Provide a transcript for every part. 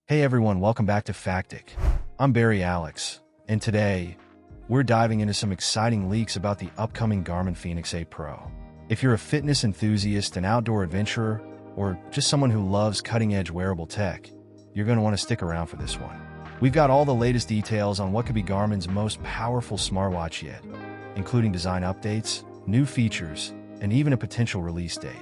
Hey everyone, welcome back to Factic. I'm Barry Alex, and today, we're diving into some exciting leaks about the upcoming Garmin Fenix 8 Pro. If you're a fitness enthusiast, an outdoor adventurer, or just someone who loves cutting-edge wearable tech, you're going to want to stick around for this one. We've got all the latest details on what could be Garmin's most powerful smartwatch yet, including design updates, new features, and even a potential release date.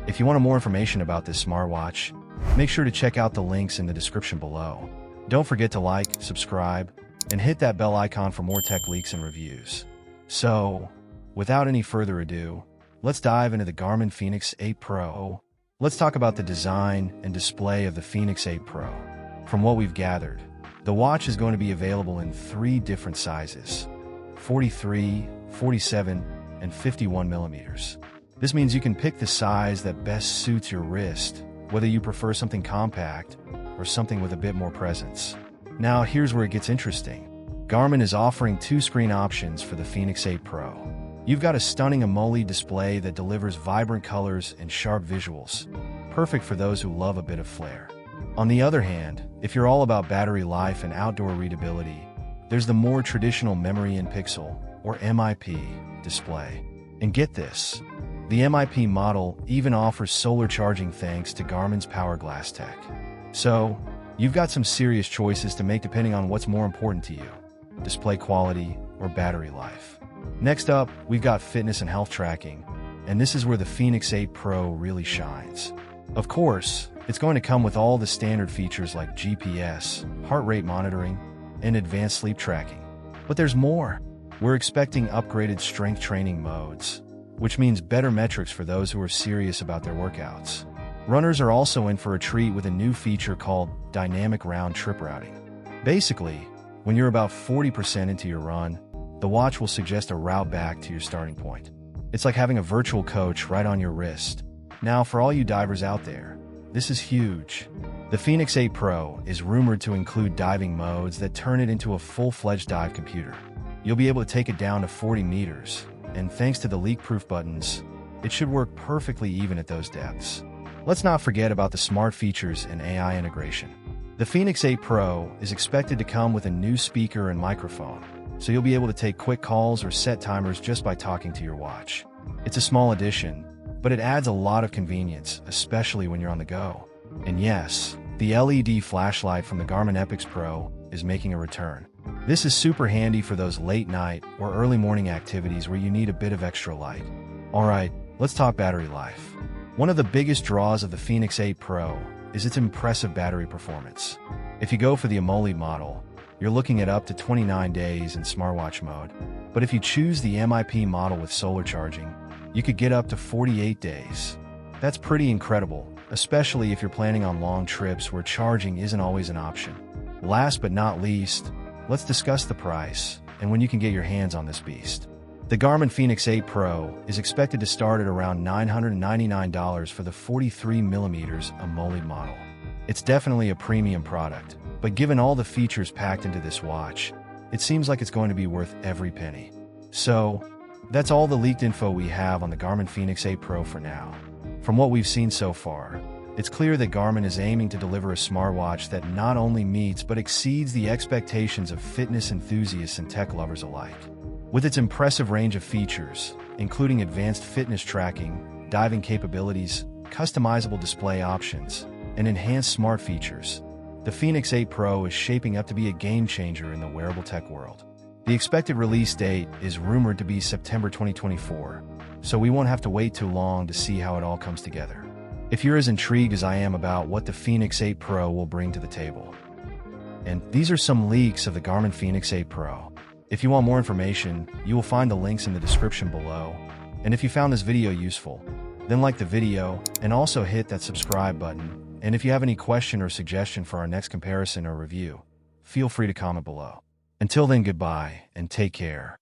If you want more information about this smartwatch, make sure to check out the links in the description below. Don't forget to like, subscribe, and hit that bell icon for more tech leaks and reviews. So, without any further ado, let's dive into the Garmin Fenix 8 Pro. Let's talk about the design and display of the Fenix 8 Pro. From what we've gathered, the watch is going to be available in 3 different sizes: 43, 47, and 51 millimeters. This means you can pick the size that best suits your wrist, whether you prefer something compact or something with a bit more presence. Now, here's where it gets interesting. Garmin is offering 2 screen options for the Fenix 8 Pro. You've got a stunning AMOLED display that delivers vibrant colors and sharp visuals, perfect for those who love a bit of flair. On the other hand, if you're all about battery life and outdoor readability, there's the more traditional memory in pixel, or MIP, display. And get this, the MIP model even offers solar charging thanks to Garmin's Power Glass tech. So, you've got some serious choices to make depending on what's more important to you: display quality or battery life. Next up, we've got fitness and health tracking, and this is where the Fenix 8 Pro really shines. Of course, it's going to come with all the standard features like GPS, heart rate monitoring, and advanced sleep tracking. But there's more. We're expecting upgraded strength training modes, which means better metrics for those who are serious about their workouts. Runners are also in for a treat with a new feature called dynamic round trip routing. Basically, when you're about 40% into your run, the watch will suggest a route back to your starting point. It's like having a virtual coach right on your wrist. Now, for all you divers out there, this is huge. The Fenix 8 Pro is rumored to include diving modes that turn it into a full-fledged dive computer. You'll be able to take it down to 40 meters, and thanks to the leak-proof buttons, it should work perfectly even at those depths. Let's not forget about the smart features and AI integration. The Fenix 8 Pro is expected to come with a new speaker and microphone, so you'll be able to take quick calls or set timers just by talking to your watch. It's a small addition, but it adds a lot of convenience, especially when you're on the go. And yes, the LED flashlight from the Garmin Epix Pro is making a return. This is super handy for those late night or early morning activities where you need a bit of extra light. Alright, let's talk battery life. One of the biggest draws of the Fenix 8 Pro is its impressive battery performance. If you go for the AMOLED model, you're looking at up to 29 days in smartwatch mode. But if you choose the MIP model with solar charging, you could get up to 48 days. That's pretty incredible, especially if you're planning on long trips where charging isn't always an option. Last but not least, let's discuss the price and when you can get your hands on this beast. The Garmin Fenix 8 Pro is expected to start at around $999 for the 43mm AMOLED model. It's definitely a premium product, but given all the features packed into this watch, it seems like it's going to be worth every penny. So, that's all the leaked info we have on the Garmin Fenix 8 Pro for now. From what we've seen so far, it's clear that Garmin is aiming to deliver a smartwatch that not only meets but exceeds the expectations of fitness enthusiasts and tech lovers alike. With its impressive range of features, including advanced fitness tracking, diving capabilities, customizable display options, and enhanced smart features, the Fenix 8 Pro is shaping up to be a game-changer in the wearable tech world. The expected release date is rumored to be September 2024, so we won't have to wait too long to see how it all comes together. If you're as intrigued as I am about what the Fenix 8 Pro will bring to the table. And these are some leaks of the Garmin Fenix 8 Pro. If you want more information, you will find the links in the description below. And if you found this video useful, then like the video and also hit that subscribe button. And if you have any question or suggestion for our next comparison or review, feel free to comment below. Until then, goodbye and take care.